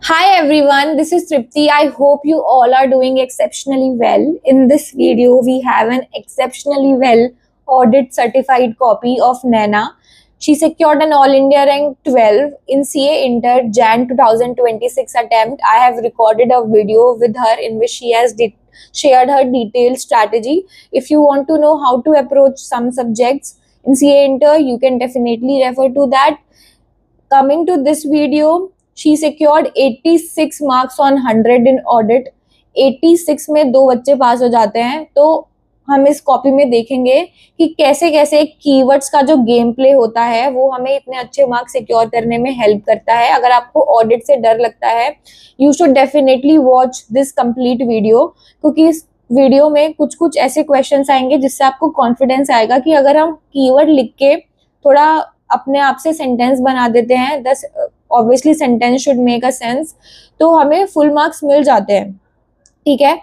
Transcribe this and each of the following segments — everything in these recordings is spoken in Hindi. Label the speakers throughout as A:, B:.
A: Hi everyone, this is Tripti. I hope you all are doing exceptionally well. In this video, we have an exceptionally well audit certified copy of Naina. She secured an All India rank 12 in CA Inter Jan 2026 attempt. I have recorded a video with her in which she has shared her detailed strategy. If you want to know how to approach some subjects in CA Inter, you can definitely refer to that. Coming to this video, she secured 86 marks on 100 in audit. 86 में दो बच्चे पास हो जाते हैं। तो हम इस कॉपी में देखेंगे कि कैसे कैसे कीवर्ड्स का जो गेम प्ले होता है वो हमें इतने अच्छे मार्क्स सिक्योर करने में हेल्प करता है। अगर आपको ऑडिट से डर लगता है, you should definitely watch this complete video, क्योंकि इस वीडियो में कुछ कुछ ऐसे क्वेश्चंस आएंगे जिससे आपको कॉन्फिडेंस आएगा कि अगर हम कीवर्ड लिख के थोड़ा अपने आप से सेंटेंस बना देते हैं, this obviously sentence should make a sense, तो हमें फुल मार्क्स मिल जाते हैं। ठीक है,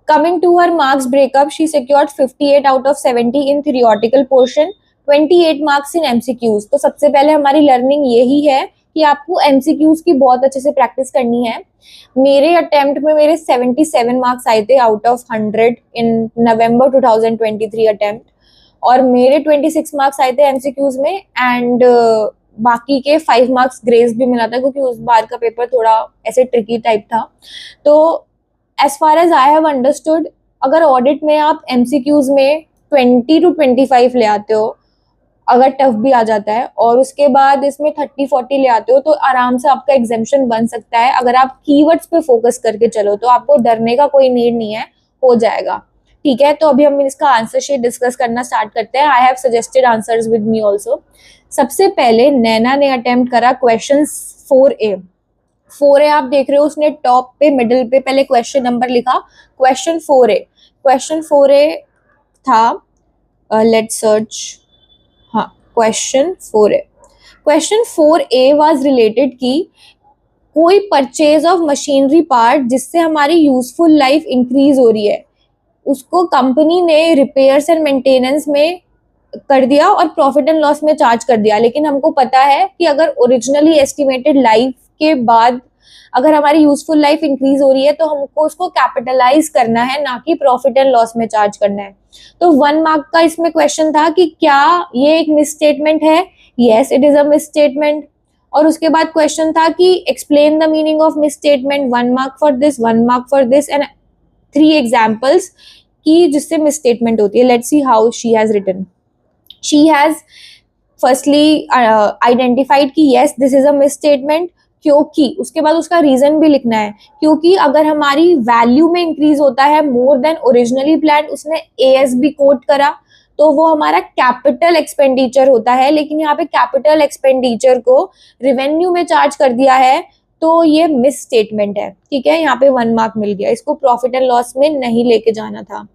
A: coming to her marks breakup, she secured 58 out of 70 in theoretical portion, 28 marks in MCQs. तो सबसे पहले हमारी लर्निंग यही है कि आपको एमसीक्यूज की बहुत अच्छे से प्रैक्टिस करनी है। मेरे अटेम्प्ट में मेरे 77 मार्क्स आए थे out of 100 in November 2023 attempt, और मेरे 26 मार्क्स आए थे एमसीक्यूज में, एंड बाकी के 5 मार्क्स ग्रेस भी मिला था क्योंकि उस बार का पेपर थोड़ा ऐसे ट्रिकी टाइप था। तो as far as I have understood, अगर ऑडिट में आप एमसीक्यूज में 20 to 25 ले आते हो, अगर टफ भी आ जाता है, और उसके बाद इसमें 30-40 ले आते हो, तो आराम से आपका एग्जाम्शन बन सकता है। अगर आप कीवर्ड्स पे फोकस करके चलो तो आपको डरने का कोई नीड नहीं है, हो जाएगा। ठीक है, तो अभी हम इसका आंसर शीट डिस्कस करना स्टार्ट करते हैं। I have suggested answers with me also. सबसे पहले नैना ने अटेम्प्ट करा क्वेश्चन 4A। 4A आप देख रहे हो, उसने टॉप पे मिडिल पे पहले क्वेश्चन नंबर लिखा, क्वेश्चन 4A। क्वेश्चन 4A था, लेट्स सर्च, हाँ, question 4A। Question 4A was related की कोई परचेज ऑफ मशीनरी पार्ट जिससे हमारी यूजफुल लाइफ इंक्रीज हो रही है, उसको कंपनी ने रिपेयर्स एंड मेंटेनेंस में कर दिया और प्रॉफिट एंड लॉस में चार्ज कर दिया। लेकिन हमको पता है कि अगर ओरिजिनली एस्टिमेटेड लाइफ के बाद अगर हमारी यूजफुल लाइफ इंक्रीज हो रही है तो हमको उसको कैपिटलाइज करना है, ना कि प्रॉफिट एंड लॉस में चार्ज करना है। तो 1 मार्क का इसमें क्वेश्चन था कि क्या ये एक मिस स्टेटमेंट है। Yes, it is a misstatement. और उसके बाद क्वेश्चन था कि explain the meaning of misstatement. 1 mark for this, 1 mark for this, and 3 examples की जिससे मिस स्टेटमेंट होती है। Let's see how she has written. She has firstly identified कि yes this is a misstatement, क्योंकि उसके बाद उसका रीजन भी लिखना है, क्योंकि अगर हमारी वैल्यू में इंक्रीज होता है मोर देन ओरिजिनली प्लान, उसने एएसबी कोट करा, तो वो हमारा कैपिटल एक्सपेंडिचर होता है। लेकिन यहाँ पे कैपिटल एक्सपेंडिचर को रेवेन्यू में चार्ज कर दिया है, तो ये मिस स्टेटमेंट है। ठीक है, यहाँ पे 1 मार्क मिल गया, इसको प्रॉफिट एंड लॉस में नहीं लेके जाना था।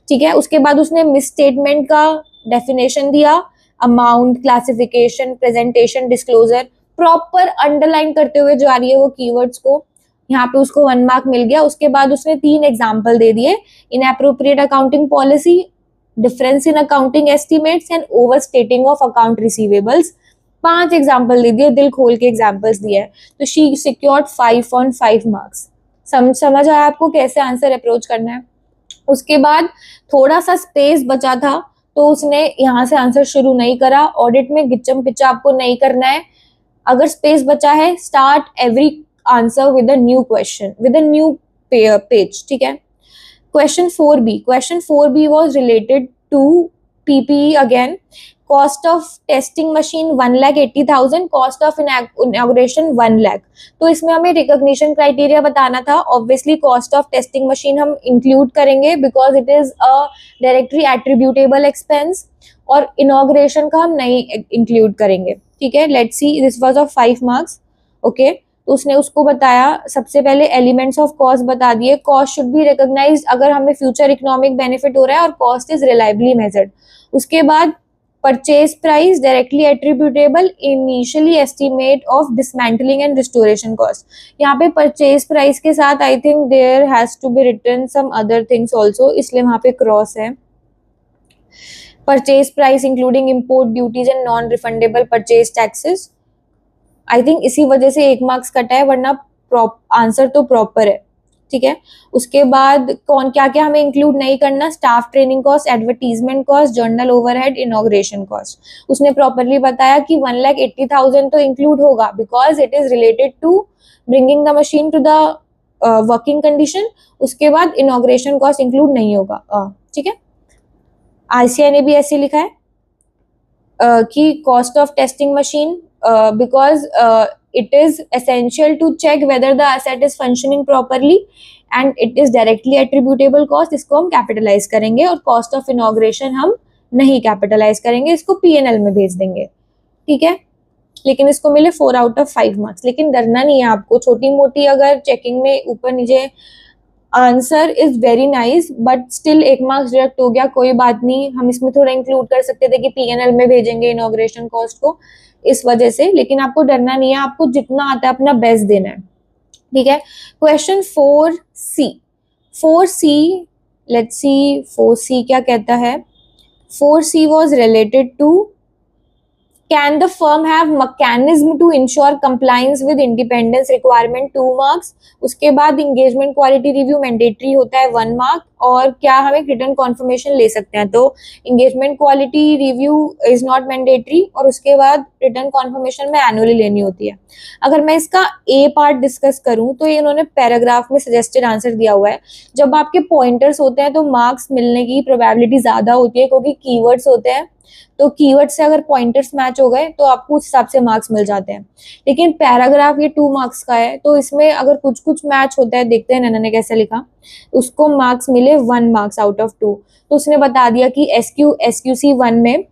A: ठीक है, उसके बाद उसने मिस स्टेटमेंट का डेफिनेशन दिया, amount, classification, presentation, disclosure, proper underline करते हुए जा रही है वो कीवर्ड्स को। यहाँ पे उसको 1 मार्क मिल गया। उसके बाद उसने 3 एग्जाम्पल दे दिए, inappropriate accounting policy, difference in accounting estimates and over stating of account receivables. 5 example दे दिए, दिल खोल के एग्जाम्पल्स दिए। तो शी सिक्योर्ड 5 on 5 मार्क्स। समझ आया आपको कैसे आंसर अप्रोच करना है। उसके बाद थोड़ा सा स्पेस बचा था, तो उसने यहाँ से आंसर शुरू नहीं करा। ऑडिट में गिच्चम पिच्चा आपको नहीं करना है। अगर स्पेस बचा है, start every answer with a new question, with a new page. ठीक है, question 4B। Question 4B was related to PPE again. Cost of testing machine 1,80,000, cost of inauguration 1 lakh। तो इसमें हमें रिकॉग्निशन क्राइटेरिया बताना था। Obviously cost of testing machine हम इंक्लूड करेंगे because it is a directly attributable expense, और इनॉग्रेशन का हम नहीं इंक्लूड करेंगे। ठीक है, let's C, this was of 5 marks. Okay, तो उसने उसको बताया, सबसे पहले एलिमेंट्स ऑफ कॉस्ट बता दिए। कॉस्ट शुड बी रिकॉग्नाइज्ड अगर हमें फ्यूचर इकोनॉमिक बेनिफिट हो रहा है, और कॉस्ट इज रिलायबली मेजर्ड। उसके बाद purchase price directly attributable, initially estimate of dismantling and restoration cost. यहाँ पे परचेज प्राइस के साथ I think there has to be written some other things also, इसलिए वहां पे क्रॉस है। Purchase price including import duties and non refundable purchase taxes. I think इसी वजह से 1 मार्क्स कटा है, वरना आंसर तो प्रॉपर है, ठीक है। उसके बाद कौन क्या क्या हमें इंक्लूड नहीं करना, staff training cost, advertisement cost, general overhead, inauguration cost. उसने प्रॉपरली बताया कि 1,80,000 तो इंक्लूड होगा because it is related to bringing the machine to the working condition. उसके बाद इनॉग्रेशन कॉस्ट इंक्लूड नहीं होगा, ठीक है। आईसीआई ने भी ऐसे लिखा है कि cost of testing machine because it is essential to check whether the asset is functioning properly and it is directly attributable cost, इसको हम कैपिटलाइज करेंगे, और कॉस्ट ऑफ इनॉग्रेशन हम नहीं कैपिटलाइज करेंगे, इसको पीएनएल में भेज देंगे, ठीक है। लेकिन इसको मिले 4 आउट ऑफ 5 मार्क्स। लेकिन डरना नहीं है आपको, छोटी मोटी अगर चेकिंग में ऊपर नीचे answer is very nice but still 1 marks deduct हो गया, कोई बात नहीं, हम इसमें थोड़ा इंक्लूड कर सकते थे कि पीएनएल में भेजेंगे इनॉग्रेशन कॉस्ट को, इस वजह से। लेकिन आपको डरना नहीं है, आपको जितना आता है अपना बेस्ट देना है, ठीक है। Question 4C, 4C, let's see 4C क्या कहता है। 4C was related to can the firm have mechanism to ensure compliance with independence requirement, 2 marks। उसके बाद engagement quality review mandatory होता है 1 mark, और क्या हम एक रिटर्न कॉन्फर्मेशन ले सकते हैं, तो engagement quality review is not mandatory, और उसके बाद रिटर्न कॉन्फर्मेशन में एनुअली लेनी होती है। अगर मैं इसका ए पार्ट डिस्कस करूं तो ये इन्होंने पैराग्राफ में सजेस्टेड आंसर दिया हुआ है। जब आपके पॉइंटर्स होते हैं तो मार्क्स मिलने की प्रोबेबिलिटी ज्यादा होती है, क्योंकि कीवर्ड्स होते हैं, तो कीवर्ड से अगर पॉइंटर्स मैच हो गए तो आपको उस हिसाब से मार्क्स मिल जाते हैं। लेकिन पैराग्राफ ये 2 मार्क्स का है, तो इसमें अगर कुछ कुछ मैच होता है, देखते हैं नैना ने कैसे लिखा, उसको मार्क्स मिले 1 मार्क्स आउट ऑफ 2। तो उसने बता दिया कि SQC 1 में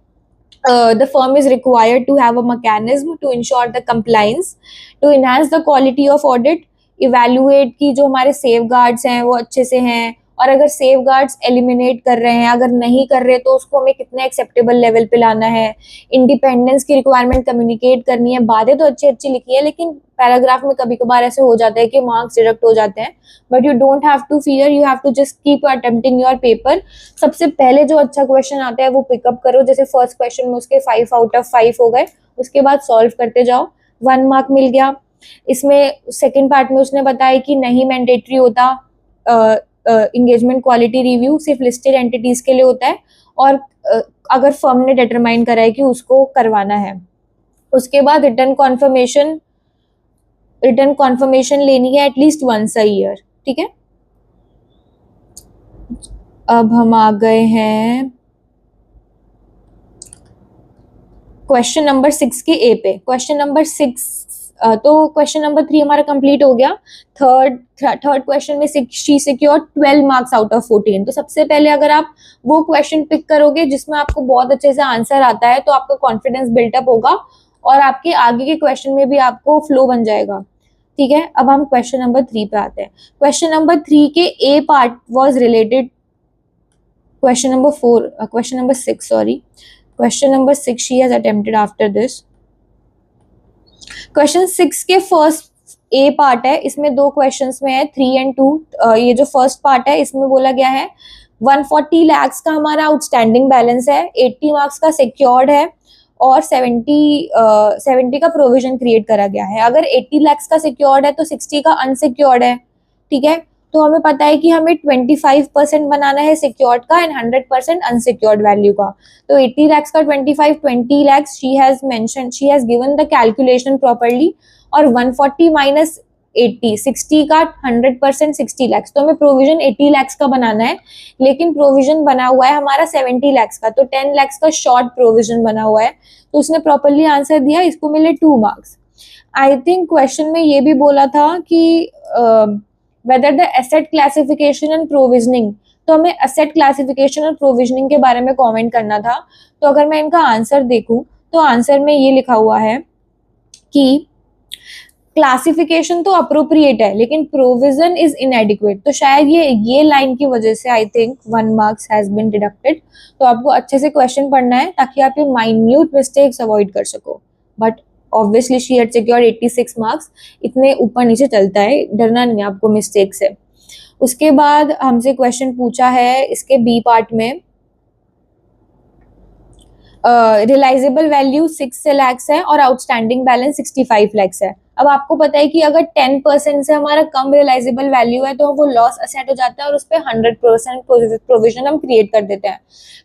A: the firm is required to have a mechanism to ensure the compliance, to enhance the quality of audit, evaluate कि जो हमारे safeguards हैं वो अच्छे से हैं, और अगर safeguards eliminate कर रहे हैं, अगर नहीं कर रहे तो उसको हमें कितने acceptable level पे लाना है, independence की requirement communicate करनी है। बातें तो अच्छी अच्छी लिखी है, लेकिन पैराग्राफ में कभी कभार ऐसे हो जाता है कि मार्क्स डिडक्ट हो जाते हैं, but you don't have to fear, you have to just keep attempting your paper. सबसे पहले जो अच्छा क्वेश्चन आता है वो पिकअप करो, जैसे फर्स्ट क्वेश्चन में उसके 5 आउट ऑफ 5 हो गए, उसके बाद सॉल्व करते जाओ, 1 मार्क मिल गया। इसमें सेकेंड पार्ट में उसने बताया कि नहीं मैंडेटरी होता इंगेजमेंट क्वालिटी रिव्यू, सिर्फ लिस्टेड एंटिटीज के लिए होता है, और अगर फर्म ने डिटरमाइन करा है कि उसको करवाना है। उसके बाद रिटर्न कॉन्फर्मेशन लेनी है एटलीस्ट वंस अ ईयर, ठीक है। अब हम आ गए हैं क्वेश्चन नंबर 6 के ए पे। क्वेश्चन नंबर 6, तो क्वेश्चन नंबर 3 हमारा कंप्लीट हो गया। थर्ड क्वेश्चन में she secure 12 marks out of 14। तो सबसे पहले अगर आप वो क्वेश्चन पिक करोगे जिसमें आपको बहुत अच्छे से आंसर आता है, तो आपका कॉन्फिडेंस बिल्टअप होगा और आपके आगे के क्वेश्चन में भी आपको फ्लो बन जाएगा, ठीक है। अब हम क्वेश्चन नंबर 3 पे आते हैं। क्वेश्चन नंबर 3 के A part was related question number 6 sorry, question number 6 she has attempted after this. Question 6 के फर्स्ट ए पार्ट है, इसमें 2 क्वेश्चंस में है 3 and 2। ये जो फर्स्ट पार्ट है इसमें बोला गया है 140 lakhs का हमारा आउटस्टैंडिंग बैलेंस है, 80 मार्क्स का सिक्योर्ड है, और 70 का प्रोविजन क्रिएट करा गया है। अगर 80 lakhs का सिक्योर्ड है तो 60 का अनसिक्योर्ड है, ठीक है। तो हमें पता है कि हमें 25% बनाना है सिक्योर्ड का एंड 100% अनसिक्योर्ड वैल्यू का। तो 80 lakhs का 20 lakhs she has given the calculation properly, और 140 माइनस 80, 60 का 100% 60 lakhs। तो हमें प्रोविजन 80 lakhs का बनाना है, लेकिन प्रोविजन बना हुआ है हमारा 70 lakhs का, तो 10 lakhs का शॉर्ट प्रोविजन बना हुआ है। तो उसने प्रॉपरली आंसर दिया, इसको मिले 2 मार्क्स। आई थिंक क्वेश्चन में ये भी बोला था कि whether the asset classification and provisioning, तो हमें asset classification और provisioning के बारे में कमेंट करना था। तो अगर मैं इनका आंसर देखूं तो आंसर में ये लिखा हुआ है कि क्लासिफिकेशन तो अप्रोप्रिएट है लेकिन प्रोविजन इज इनएडिक्वेट। तो शायद ये लाइन की वजह से I think 1 marks has been deducted. तो आपको अच्छे से क्वेश्चन पढ़ना है ताकि आप ये माइन्यूट मिस्टेक्स अवॉइड कर सको। But obviously she had secured 86 marks, इतने ऊपर नीचे चलता है, डरना नहीं है आपको मिस्टेक से। उसके बाद हमसे क्वेश्चन पूछा है इसके बी पार्ट में, रियलाइजेबल वैल्यू 6 lakhs है और आउटस्टैंडिंग बैलेंस 65 lakhs है। अब आपको पता है कि अगर 10% से हमारा कम रियलाइजेबल वैल्यू है तो वो लॉस असेट हो जाता है और उस पर 100% प्रोविजन हम क्रिएट कर देते हैं।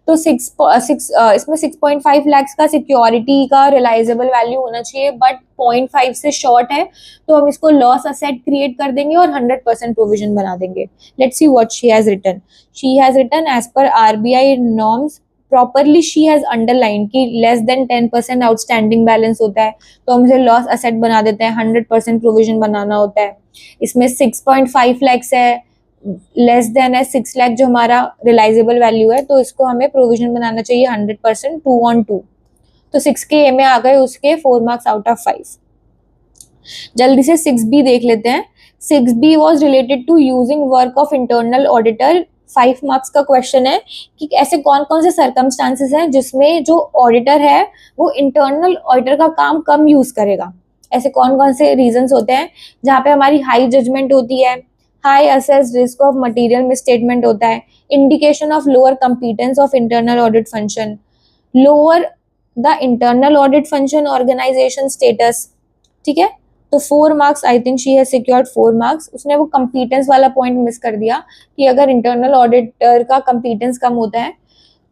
A: तो इसमें 6.5 लाख का सिक्योरिटी का रियलाइजेबल वैल्यू होना चाहिए, बट 0.5 से शॉर्ट है, तो हम इसको लॉस असेट क्रिएट कर देंगे और 100% प्रोविजन बना देंगे। Let's see what she has written. She has written as per RBI norms properly she has underline कि लेस देन 10% आउटस्टैंडिंग बैलेंस होता है, तो हम इसे लॉस असेट बना देते हैं, 100% प्रोविजन बनाना होता है। इसमें 6.5 लैक्स है, लेस देन है 6 लाख जो हमारा रियलाइजेबल वैल्यू है, तो इसको हमें प्रोविजन बनाना चाहिए 100%, 2/2। तो 6 के ए में आ गए उसके 4 मार्क्स आउट ऑफ 5। जल्दी से 6B देख लेते हैं। 6B was related to using work of internal auditor. 5 marks का क्वेश्चन है कि ऐसे कौन कौन से सर्कमस्टांसेस हैं जिसमें जो ऑडिटर है वो इंटरनल ऑडिटर का काम कम यूज करेगा। ऐसे कौन कौन से रीजंस होते हैं जहाँ पे हमारी हाई जजमेंट होती है, high assess risk of material misstatement होता है, indication of lower competence of internal audit function, lower the internal audit function organisation status. ठीक है, तो 4 marks, I think she has secured 4 marks. उसने वो कंपीटेंस वाला पॉइंट मिस कर दिया कि अगर इंटरनल ऑडिटर का कंपीटेंस कम होता है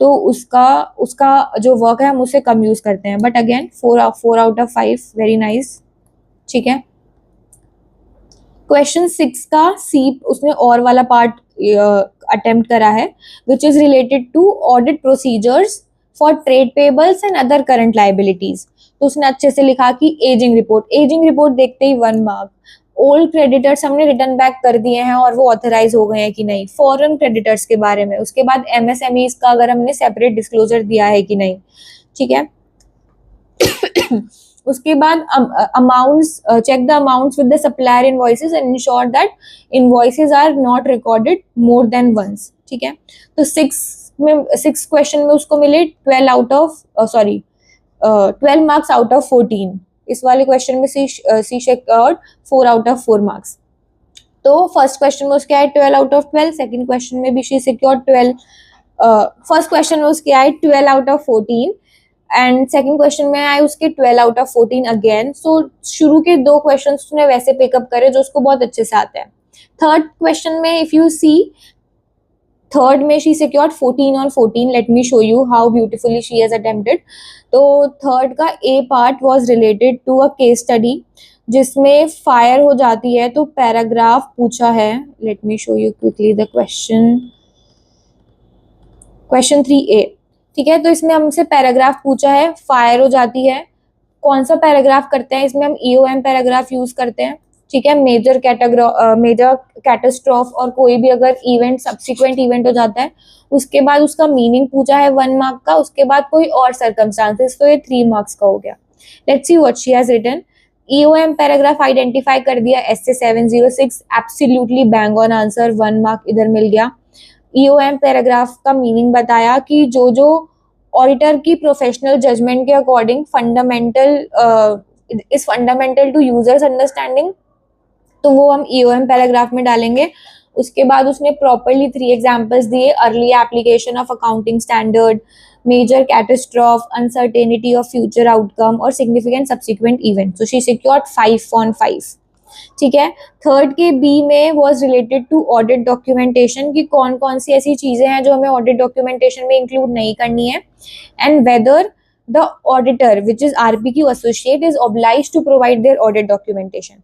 A: तो उसका जो वर्क है हम उसे कम यूज करते हैं। But again 4 out of 5, very nice. ठीक है, क्वेश्चन 6 का सी उसने और वाला पार्ट अटेम्प्ट करा है, which is related to audit procedures for trade payables and other current liabilities. तो उसने अच्छे से लिखा कि एजिंग रिपोर्ट देखते ही 1 मार्क। ओल्ड क्रेडिटर्स हमने रिटर्न बैक कर दिए हैं और वो ऑथराइज हो गए हैं कि नहीं, फॉरेन क्रेडिटर्स के बारे में, उसके बाद एमएसएमईज का अगर हमने सेपरेट डिस्क्लोजर दिया है कि नहीं। ठीक है, उसके बाद amounts, check the amounts with the supplier invoices and ensure that invoices are not recorded more than once. ठीक है, तो 6 क्वेश्चन में उसको मिले 12 मार्क्स आउट ऑफ 14। इस वाले क्वेश्चन में सी सिक्योर्ड 4 आउट ऑफ 4 मार्क्स। तो फर्स्ट क्वेश्चन में उसके आए 12 आउट ऑफ 12, सेकंड क्वेश्चन में भी शी सिक्योर्ड 12, फर्स्ट क्वेश्चन में उसके आए 12 out of 14 and second question में आए उसके 12 आउट ऑफ 14 अगेन। सो शुरू के 2 क्वेश्चन उसने वैसे पिकअप करे जो उसको बहुत अच्छे से आते हैं। थर्ड क्वेश्चन में इफ यू सी, थर्ड में she secured 14 on 14। Let me show you how beautifully she has attempted. तो थर्ड का A part was related to a case study जिसमें फायर हो जाती है, तो पैराग्राफ पूछा है। Let me show you quickly the question 3A। ठीक है, तो इसमें हमसे पैराग्राफ पूछा है, फायर हो जाती है, कौन सा पैराग्राफ करते हैं, इसमें हम EOM पैराग्राफ यूज करते हैं। ठीक है, मेजर कैटास्ट्रॉफ और कोई भी अगर इवेंट सब्सिक्वेंट इवेंट हो जाता है उसके बाद उसका मीनिंग पूछा है 1 मार्क का, उसके बाद कोई और सर्कमस्टांसेस, तो ये 3 मार्क्स का हो गया। Let's see what she has written. EOM paragraph identify कर दिया, SA 706, absolutely bang on answer, 1 mark इधर मिल गया। EOM पैराग्राफ का मीनिंग बताया कि जो ऑडिटर की प्रोफेशनल जजमेंट के according is fundamental to users understanding, तो वो हम EOM पैराग्राफ में डालेंगे। उसके बाद उसने प्रॉपरली 3 एग्जांपल्स दिए, early application of accounting standard, major catastrophe, uncertainty of future outcome और significant subsequent event. So she secured 5 on 5। ठीक है, थर्ड के बी में was related to audit documentation कि कौन कौन सी ऐसी चीजें हैं जो हमें ऑडिट डॉक्यूमेंटेशन में इंक्लूड नहीं करनी है, and whether the auditor which is RPQ associate is obliged to provide their audit documentation.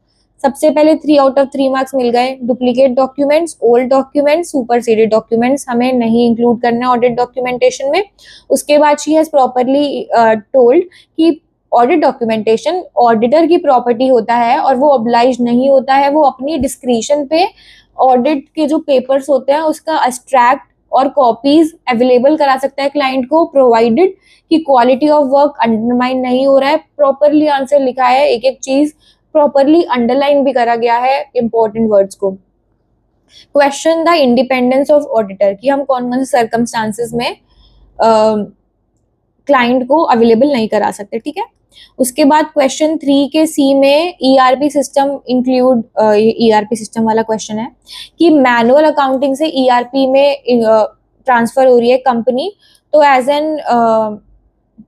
A: सबसे पहले 3 आउट ऑफ 3 मार्क्स मिल गए। Duplicate documents, old documents, superseded documents हमें नहीं इंक्लूड करना ऑडिट डॉक्यूमेंटेशन में। उसके बाद शी हैज प्रॉपरली टोल्ड कि ऑडिट डॉक्यूमेंटेशन ऑडिटर की प्रॉपर्टी होता है और वो ऑब्लाइज नहीं होता है, वो अपनी डिस्क्रिशन पे ऑडिट के जो पेपर्स होते हैं उसका एब्स्ट्रैक्ट और कॉपीज अवेलेबल करा सकता है क्लाइंट को, प्रोवाइडेड कि क्वालिटी ऑफ वर्क अंडरमाइन नहीं हो रहा है। प्रॉपरली आंसर लिखा है, एक एक चीज प्रॉपरली अंडरलाइन भी करा गया है इंपॉर्टेंट वर्ड्स को। Question the independence of auditor कि हम कौन कौन से सर्कमस्टांसेस में क्लाइंट को अवेलेबल नहीं करा सकते। ठीक है, उसके बाद क्वेश्चन 3 के सी में ERP system include, ERP system वाला क्वेश्चन है कि मैनुअल अकाउंटिंग से ERP में ट्रांसफर हो रही है कंपनी, तो एज एन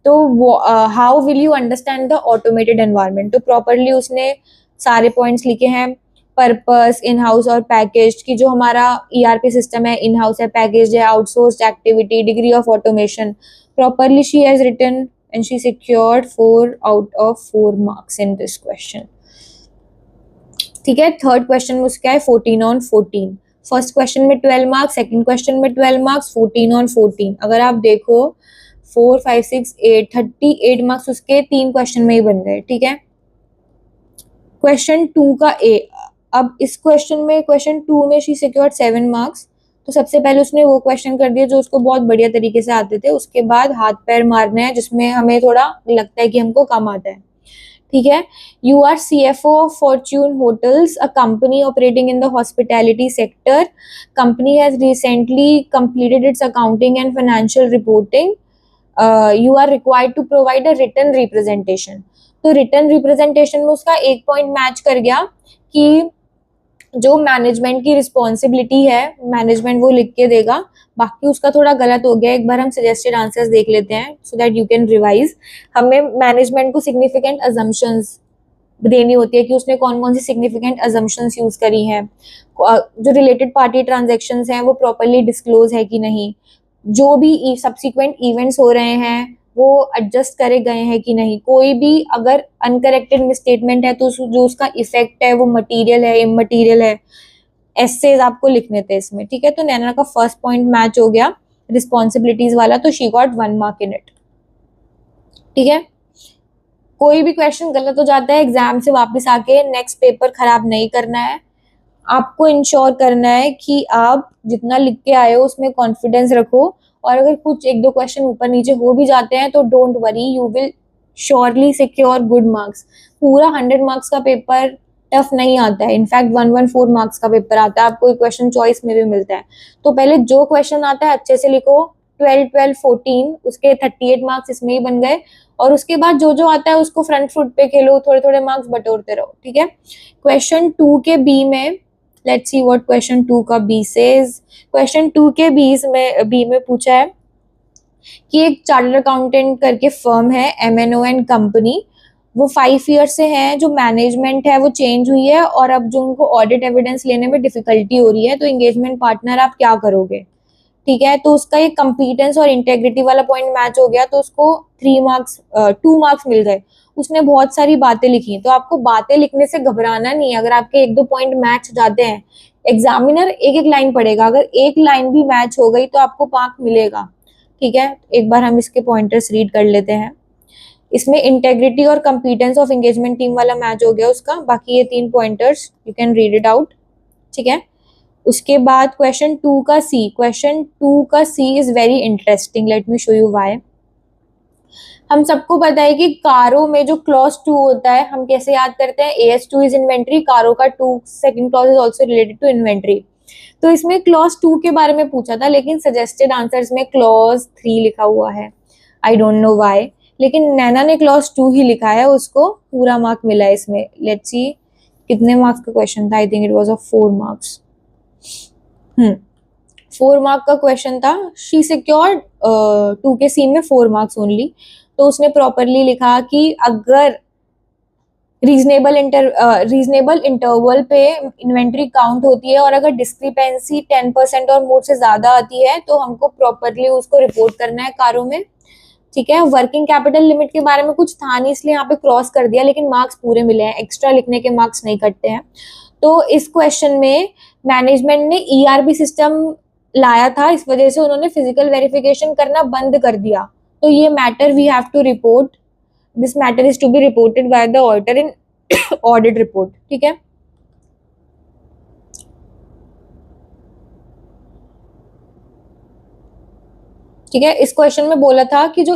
A: तो how will you understand the automated environment. तो प्रॉपरली उसने सारे पॉइंट्स लिखे हैं। पर्पस, इन हाउस और पैकेज की जो हमारा ERP सिस्टम है, इन हाउस है, पैकेज है, outsourced activity, degree of automation. Properly she has written and she secured 4 out of 4 marks in this question. ठीक है, थर्ड क्वेश्चन में उसका है 14 on 14। फर्स्ट क्वेश्चन में 12 मार्क्स, सेकंड क्वेश्चन में 12 मार्क्स, 14 on 14। अगर आप देखो 4 5 6 8 38 मार्क्स उसके 3 क्वेश्चन में ही बन गए। ठीक है, क्वेश्चन 2 का ए। अब इस क्वेश्चन में, क्वेश्चन 2 में शी सिक्योर्ड 7 मार्क्स। तो सबसे पहले उसने वो क्वेश्चन कर दिया जो उसको बहुत बढ़िया तरीके से आते थे, उसके बाद हाथ पैर मारने हैं जिसमें हमें थोड़ा लगता है कि हमको कम आता है। ठीक है, you are CFO of Fortune hotels, a company operating in the hospitality sector. Company has recently completed its accounting and financial reporting. You are required to provide a written representation. तो रिटन रिप्रेजेंटेशन में उसका एक पॉइंट मैच कर गया कि जो मैनेजमेंट की रिस्पॉन्सिबिलिटी है, मैनेजमेंट वो लिख के देगा। बाकी उसका थोड़ा गलत हो गया। एक बार हम सजेस्टेड आंसर्स देख लेते हैं so that you can revise. हमें मैनेजमेंट को सिग्निफिकेंट अजम्पशंस देनी होती है कि उसने कौन कौन सी सिग्निफिकेंट अजम्पशंस यूज करी हैं, जो रिलेटेड पार्टी ट्रांजेक्शन्स हैं वो प्रॉपरली डिस्क्लोज है कि नहीं, जो भी सब्सिक्वेंट इवेंट्स हो रहे हैं वो एडजस्ट करे गए हैं कि नहीं, कोई भी अगर अनकरेक्टेड मिसस्टेटमेंट है तो जो उसका इफेक्ट है वो मटेरियल है, इमटेरियल है, एसेज आपको लिखने थे इसमें। ठीक है, तो नैना का फर्स्ट पॉइंट मैच हो गया रिस्पॉन्सिबिलिटीज वाला, तो she got 1 mark in it. ठीक है, कोई भी क्वेश्चन गलत हो जाता है एग्जाम से वापस आके नेक्स्ट पेपर खराब नहीं करना है। आपको इंश्योर करना है कि आप जितना लिख के आए हो उसमें कॉन्फिडेंस रखो, और अगर कुछ एक दो क्वेश्चन ऊपर नीचे हो भी जाते हैं तो don't worry, you will surely secure good marks. पूरा 100 मार्क्स का पेपर टफ नहीं आता है, इनफैक्ट 114 मार्क्स का पेपर आता है, आपको क्वेश्चन चॉइस में भी मिलता है। तो पहले जो क्वेश्चन आता है अच्छे से लिखो, 12 12 14 उसके 38 मार्क्स इसमें ही बन गए, और उसके बाद जो जो आता है उसको फ्रंट फुट पे खेलो, थोड़े थोड़े मार्क्स बटोरते रहो। ठीक है, क्वेश्चन 2 के बी में, लेट्स सी व्हाट क्वेश्चन 2 का बी सेज। क्वेश्चन 2 के बी में पूछा है कि एक चार्टर्ड अकाउंटेंट करके फर्म है, MNO एंड कंपनी, वो 5 ईयर से है, जो मैनेजमेंट है वो चेंज हुई है और अब जो उनको ऑडिट एविडेंस लेने में डिफिकल्टी हो रही है, तो एंगेजमेंट पार्टनर आप क्या करोगे। ठीक है, तो उसका ये कंपीटेंस और इंटेग्रिटी वाला पॉइंट मैच हो गया, तो उसको 2 मार्क्स मिल गए। उसने बहुत सारी बातें लिखी, तो आपको बातें लिखने से घबराना नहीं है। अगर आपके एक दो पॉइंट मैच जाते हैं, एग्जामिनर एक एक लाइन पढ़ेगा, अगर एक लाइन भी मैच हो गई तो आपको मार्क मिलेगा। ठीक है, एक बार हम इसके पॉइंटर्स रीड कर लेते हैं। इसमें इंटेग्रिटी और कंपीटेंस ऑफ एंगेजमेंट टीम वाला मैच हो गया उसका, बाकी ये 3 pointers you can read it out. ठीक है, उसके बाद क्वेश्चन 2 का सी। क्वेश्चन 2 का C is very interesting, let me show you why. हम सबको पता है कि कारों में जो क्लॉज 2 होता है हम कैसे याद करते हैं, AS2 इज इन्वेंट्री, कारों का 2 second clause is also related to inventory. तो इसमें क्लॉज 2 के बारे में पूछा था, लेकिन सजेस्टेड आंसर्स में क्लॉज 3 लिखा हुआ है, आई डोंट नो व्हाई, लेकिन नैना ने क्लॉज 2 ही लिखा है, उसको पूरा मार्क मिला है इसमें। लेट्स सी कितने मार्क्स का क्वेश्चन था, I think it was of 4 marks. 4 mark का क्वेश्चन था। शी सिक्योर्ड 2 के सी में 4 मार्क्स ओनली। तो उसने प्रॉपरली लिखा कि अगर रीजनेबल इंटरवल पे इन्वेंट्री काउंट होती है और अगर डिस्क्रिपेंसी 10% और मोर से ज्यादा आती है तो हमको प्रॉपरली उसको रिपोर्ट करना है कारों में। ठीक है, वर्किंग कैपिटल लिमिट के बारे में कुछ था नहीं इसलिए यहाँ पे क्रॉस कर दिया, लेकिन मार्क्स पूरे मिले हैं, एक्स्ट्रा लिखने के मार्क्स नहीं कटते हैं। तो इस क्वेश्चन में मैनेजमेंट ने ERP सिस्टम लाया था, इस वजह से उन्होंने फिजिकल वेरिफिकेशन करना बंद कर दिया। तो ये matter we have to report, this matter is to be reported by the auditor in audit report. ठीक है, ठीक है, इस क्वेश्चन में बोला था कि जो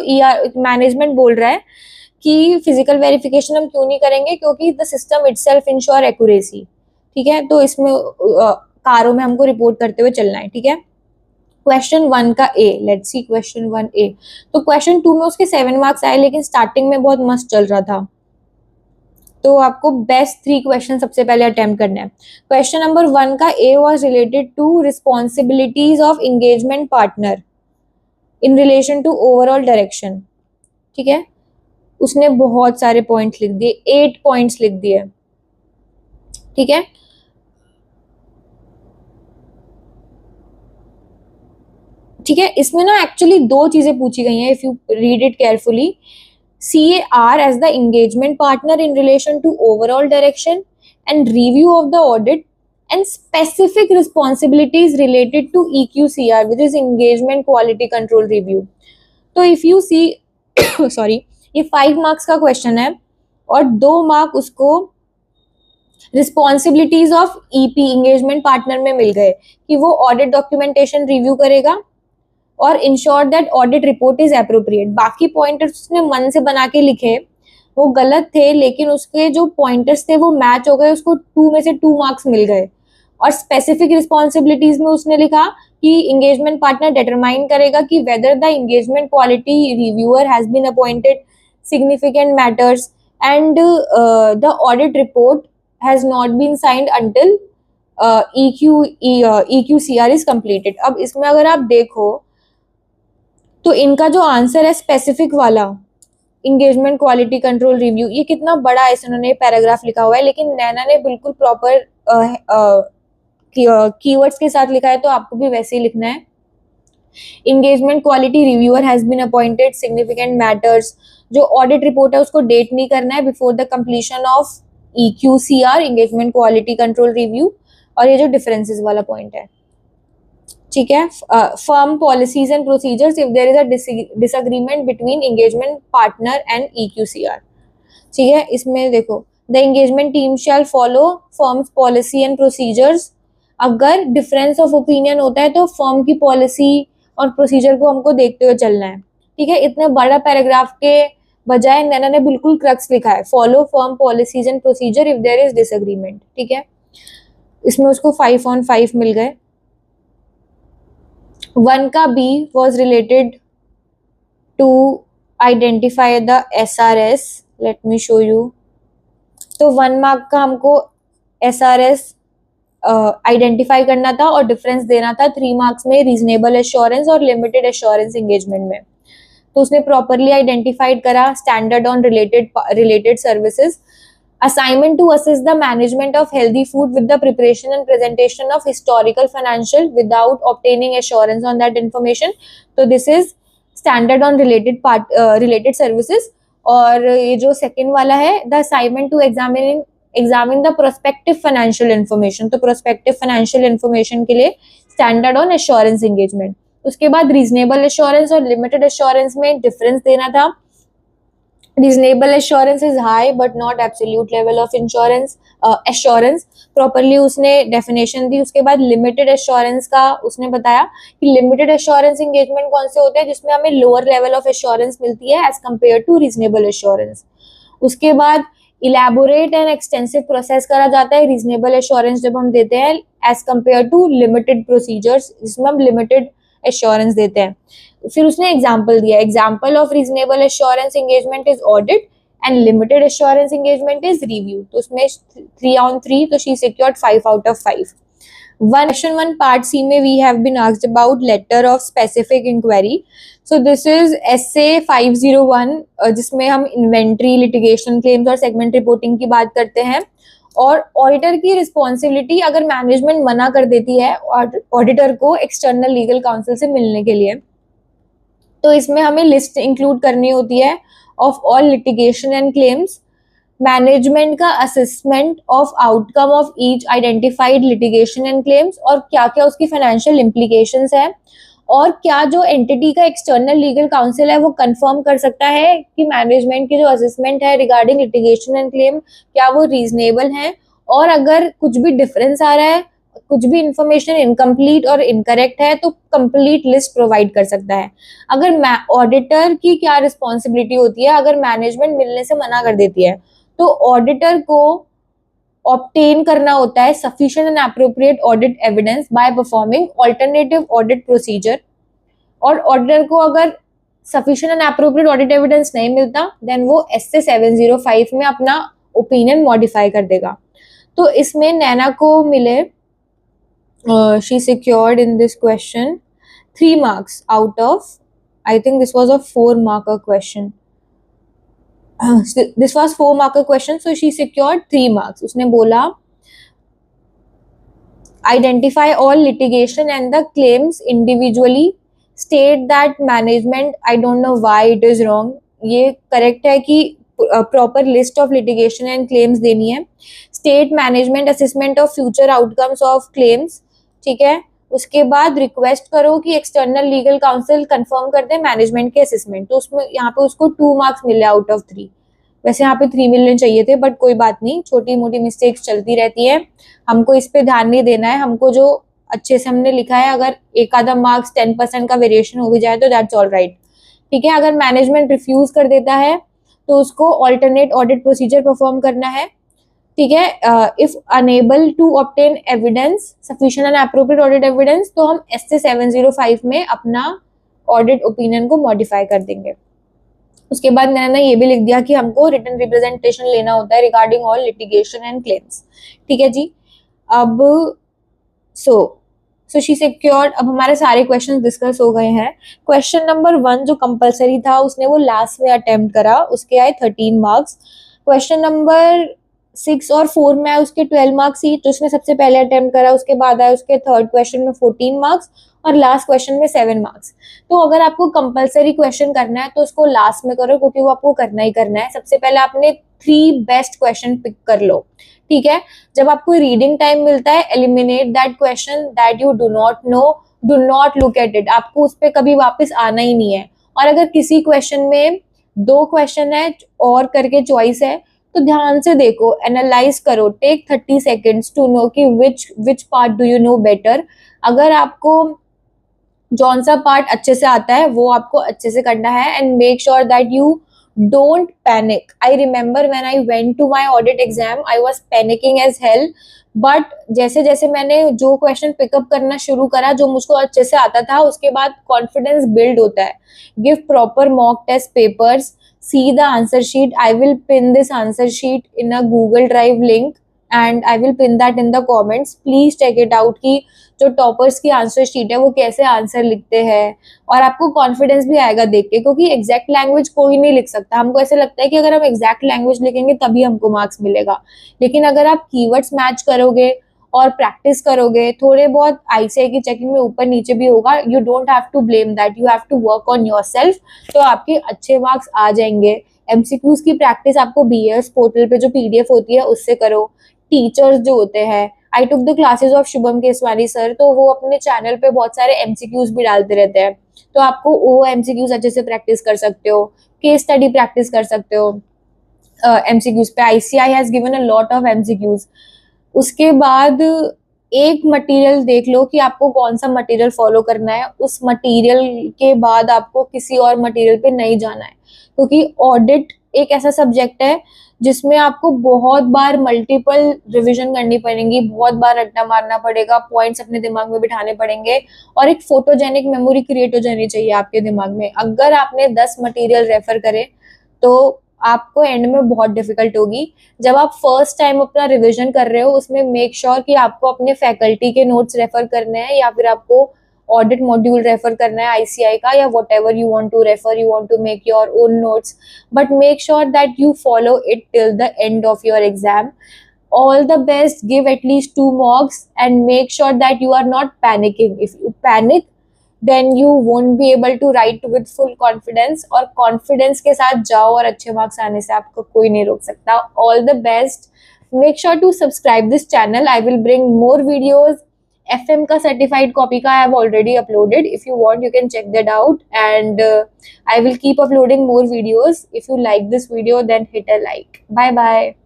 A: मैनेजमेंट बोल रहा है कि फिजिकल वेरिफिकेशन हम क्यों नहीं करेंगे, क्योंकि the system itself ensure accuracy. ठीक है, तो इसमें कारों में हमको रिपोर्ट करते हुए चलना है। ठीक है, क्वेश्चन 1 का ए, लेट्स सी क्वेश्चन 1A। तो क्वेश्चन 2 में उसके 7 मार्क्स आए, लेकिन स्टार्टिंग में बहुत मस्त चल रहा था, तो आपको बेस्ट 3 क्वेश्चन सबसे पहले अटेम्प्ट करना है। क्वेश्चन नंबर 1 का A was related to responsibilities of engagement partner in relation to overall direction. ठीक है, उसने बहुत सारे पॉइंट्स लिख दिए, 8 पॉइंट्स लिख दिए। ठीक है, ठीक है। इसमें ना एक्चुअली दो चीजें पूछी गई हैं, if you read it carefully. CAR as the engagement partner in relation to overall direction and review of the audit and specific responsibilities related to EQCR, which is engagement quality control review. तो if you see सॉरी, ये 5 मार्क्स का क्वेश्चन है और 2 मार्क उसको responsibilities of EP engagement partner में मिल गए कि वो ऑडिट डॉक्यूमेंटेशन रिव्यू करेगा और ensure that audit report is appropriate. बाकी पॉइंटर्स उसने मन से बना के लिखे, वो गलत थे, लेकिन उसके जो पॉइंटर्स थे वो मैच हो गए, उसको 2 में से 2 मार्क्स मिल गए। और स्पेसिफिक रिस्पॉन्सिबिलिटीज में उसने लिखा कि इंगेजमेंट पार्टनर डिटरमाइन करेगा कि whether the engagement quality reviewer has been appointed, significant matters, and the audit report has not been signed until EQCR is completed. अब इसमें अगर आप देखो तो इनका जो आंसर है स्पेसिफिक वाला, इंगेजमेंट क्वालिटी कंट्रोल रिव्यू, ये कितना बड़ा है, इन्होंने पैराग्राफ लिखा हुआ है, लेकिन नैना ने बिल्कुल प्रॉपर कीवर्ड्स के साथ लिखा है, तो आपको भी वैसे ही लिखना है। Engagement quality reviewer has been appointed, significant matters, जो ऑडिट रिपोर्ट है उसको डेट नहीं करना है before the completion of EQCR, engagement quality control review, और ये जो डिफरेंसेस वाला पॉइंट है, ठीक है। Firm policies and procedures if there is a disagreement between engagement partner and EQCR, ठीक है। इसमें देखो, the engagement team shall follow firm's policy and procedures. अगर डिफरेंस ऑफ ओपिनियन होता है तो फर्म की पॉलिसी और प्रोसीजर को हमको देखते हुए चलना है, ठीक है। इतने बड़ा पैराग्राफ के बजाय नैना ने बिल्कुल क्रक्स लिखा है, follow firm policies and procedure if there is disagreement, ठीक है। इसमें उसको 5/5 मिल गए। 1 का B was related to identify the SRS. Let me show you. तो 1 मार्क का हमको SRS आइडेंटिफाई करना था और डिफरेंस देना था 3 मार्क्स में रीजनेबल एश्योरेंस और लिमिटेड एश्योरेंस एंगेजमेंट में। तो उसने प्रॉपरली आइडेंटिफाइड करा standard on related services, assignment to assist the management of healthy food with the preparation and presentation of historical financial without obtaining assurance on that information. So this is standard on related services. और ये जो सेकेंड वाला है, the assignment to examine the prospective financial information, तो prospective financial information के लिए standard on assurance engagement। उसके बाद reasonable assurance और limited assurance में difference देना था। Reasonable assurance is high but not absolute level of assurance, properly उसने definition दी। उसके बाद limited assurance का उसने बताया कि limited assurance engagement कौन से होते हैं जिसमें हमें lower level of assurance मिलती है as compared to reasonable assurance। उसके बाद elaborate and extensive process करा जाता है reasonable assurance जब हम देते हैं as compared to limited procedures जिसमें हम limited assurance देते हैं। फिर उसने एग्जाम्पल दिया, example of reasonable assurance engagement is audit and limited assurance engagement is review. तो उसमें 3/3, तो she secured 5/5। Question 1 part C में we have been asked about letter of specific inquiry. So this is SA 501 जिसमें हम इन्वेंट्री, लिटिगेशन क्लेम्स और सेगमेंट रिपोर्टिंग की बात करते हैं। और ऑडिटर की रिस्पॉन्सिबिलिटी अगर मैनेजमेंट मना कर देती है ऑडिटर को एक्सटर्नल लीगल काउंसिल से मिलने के लिए, तो इसमें हमें लिस्ट इंक्लूड करनी होती है of all litigation and claims, management का assessment of outcome of each identified litigation and claims और क्या क्या उसकी फाइनेंशियल इम्प्लीकेशंस है, और क्या जो एंटिटी का एक्सटर्नल लीगल काउंसिल है वो कंफर्म कर सकता है कि मैनेजमेंट की जो असेसमेंट है रिगार्डिंग लिटिगेशन एंड क्लेम क्या वो रीजनेबल है, और अगर कुछ भी डिफरेंस आ रहा है, कुछ भी इंफॉर्मेशन इनकम्प्लीट और इनकरेक्ट है, तो कंप्लीट लिस्ट प्रोवाइड कर सकता है। अगर ऑडिटर की क्या रिस्पॉन्सिबिलिटी होती है अगर मैनेजमेंट मिलने से मना कर देती है, तो ऑडिटर को ऑब्टेन करना होता है sufficient and appropriate audit evidence by performing alternative audit procedure. और ऑडिटर को अगर sufficient and appropriate audit evidence नहीं मिलता देन वो SA 705 में अपना ओपिनियन मॉडिफाई कर देगा। तो इसमें नैना को मिले, she secured in this question 3 marks out of, I think this was a 4-marker question. This was 4-marker question, so she secured 3 marks. उसने बोला Identify all litigation and the claims individually. State that management, I don't know why it is wrong. ये correct है कि proper list of litigation and claims देनी है. State management assessment of future outcomes of claims. ठीक है. उसके बाद रिक्वेस्ट करो कि एक्सटर्नल लीगल काउंसिल कंफर्म कर दे मैनेजमेंट के असेसमेंट. तो उसमें यहाँ पे उसको 2 मार्क्स मिले आउट ऑफ 3. वैसे यहाँ पे 3 मिलने चाहिए थे, बट कोई बात नहीं, छोटी मोटी मिस्टेक्स चलती रहती है, हमको इस पे ध्यान नहीं देना है. हमको जो अच्छे से हमने लिखा है, अगर एक आधा मार्क्स 10% का वेरिएशन हो भी जाए तो दैट्स ऑल राइट. ठीक है. अगर मैनेजमेंट रिफ्यूज कर देता है तो उसको ऑल्टरनेट ऑडिट प्रोसीजर परफॉर्म करना है. ठीक है. If unable to obtain evidence sufficient and appropriate audit evidence, तो हम SC 705 में अपना ऑडिट ओपिनियन को मॉडिफाई कर देंगे. उसके बाद मैंने ये भी लिख दिया कि हमको रिटन रिप्रेजेंटेशन लेना होता है regarding all litigation and claims. ठीक है जी. अब सो शी सिक्योर्ड. अब हमारे सारे क्वेश्चन डिस्कस हो गए हैं. क्वेश्चन नंबर 1 जो कंपलसरी था उसने वो लास्ट में अटेम्प्ट करा, उसके आए 13 मार्क्स. क्वेश्चन नंबर 6 और 4 में आए उसके 12 मार्क्स ही, तो उसने सबसे पहले अटेम्प्ट करा. उसके बाद आए उसके थर्ड क्वेश्चन में 14 मार्क्स और लास्ट क्वेश्चन में 7 मार्क्स. तो अगर आपको कंपलसरी क्वेश्चन करना है तो उसको लास्ट में करो, क्योंकि वो आपको करना ही करना है. सबसे पहले आपने 3 बेस्ट क्वेश्चन पिक कर लो. ठीक है. जब आपको रीडिंग टाइम मिलता है, eliminate that question that you do not know, do not look at it. आपको उस पर कभी वापस आना ही नहीं है. और अगर किसी क्वेश्चन में 2 क्वेश्चन है और करके चॉइस है, तो ध्यान से देखो, एनालाइज करो, टेक 30 सेकेंड्स टू नो कि which part do you know better. अगर आपको जौन सा पार्ट अच्छे से आता है वो आपको अच्छे से करना है. And make sure that you don't panic. I remember when I went to my audit exam, I was panicking as hell. But जैसे जैसे मैंने जो क्वेश्चन पिकअप करना शुरू करा जो मुझको अच्छे से आता था, उसके बाद कॉन्फिडेंस बिल्ड होता है. Give proper mock test papers, see the answer sheet. I will pin this answer sheet in a Google drive link and I will pin that in the comments. Please take it out कि जो टॉपर्स की आंसर शीट है वो कैसे आंसर लिखते हैं, और आपको कॉन्फिडेंस भी आएगा देख के, क्योंकि एग्जैक्ट लैंग्वेज कोई नहीं लिख सकता. हमको ऐसे लगता है कि अगर हम एग्जैक्ट लैंग्वेज लिखेंगे तभी हमको मार्क्स मिलेगा, लेकिन अगर आप कीवर्ड्स मैच करोगे और प्रैक्टिस करोगे, थोड़े बहुत ICAI की चेकिंग में ऊपर नीचे भी होगा, you don't have to blame that, you have to work on yourself. तो आपके अच्छे मार्क्स आ जाएंगे. MCQs की प्रैक्टिस आपको BS पोर्टल पे जो PDF होती है उससे करो. टीचर्स जो होते हैं, I took the classes of Shubham Keswani sir, तो वो अपने चैनल पे बहुत सारे MCQs भी डालते रहते हैं. तो आपको वो MCQs अच्छे से प्रैक्टिस कर सकते हो, केस स्टडी प्रैक्टिस कर सकते हो. MCQs पे ICAI has given a lot of MCQs. उसके बाद एक मटेरियल देख लो कि आपको कौन सा मटेरियल फॉलो करना है. उस मटेरियल के बाद आपको किसी और मटेरियल पे नहीं जाना है, क्योंकि ऑडिट एक ऐसा सब्जेक्ट है जिसमें आपको बहुत बार मल्टीपल रिवीजन करनी पड़ेगी, बहुत बार रट्टा मारना पड़ेगा, पॉइंट्स अपने दिमाग में बिठाने पड़ेंगे, और एक फोटोजेनिक मेमोरी क्रिएट हो जानी चाहिए आपके दिमाग में. अगर आपने 10 मटेरियल रेफर करे तो आपको एंड में बहुत डिफिकल्ट होगी. जब आप फर्स्ट टाइम अपना रिवीजन कर रहे हो, उसमें मेक श्योर कि आपको अपने फैकल्टी के नोट्स रेफर करने हैं, या फिर आपको ऑडिट मॉड्यूल रेफर करना है ICAI का, या whatever you want to refer, you want to make your own notes, but make sure that you follow it till the end of your exam. All the best, give at least 2 mocks and make sure that you are not panicking. If you panic, then you won't be able to write with full confidence, और confidence के साथ जाओ और अच्छे मार्क्स आने से आपको कोई नहीं रोक सकता. All the best. Make sure to subscribe this channel. I will bring more videos. FM का certified copy का I have already uploaded. If you want, you can check that out. And I will keep uploading more videos. If you like this video, then hit a like. Bye bye.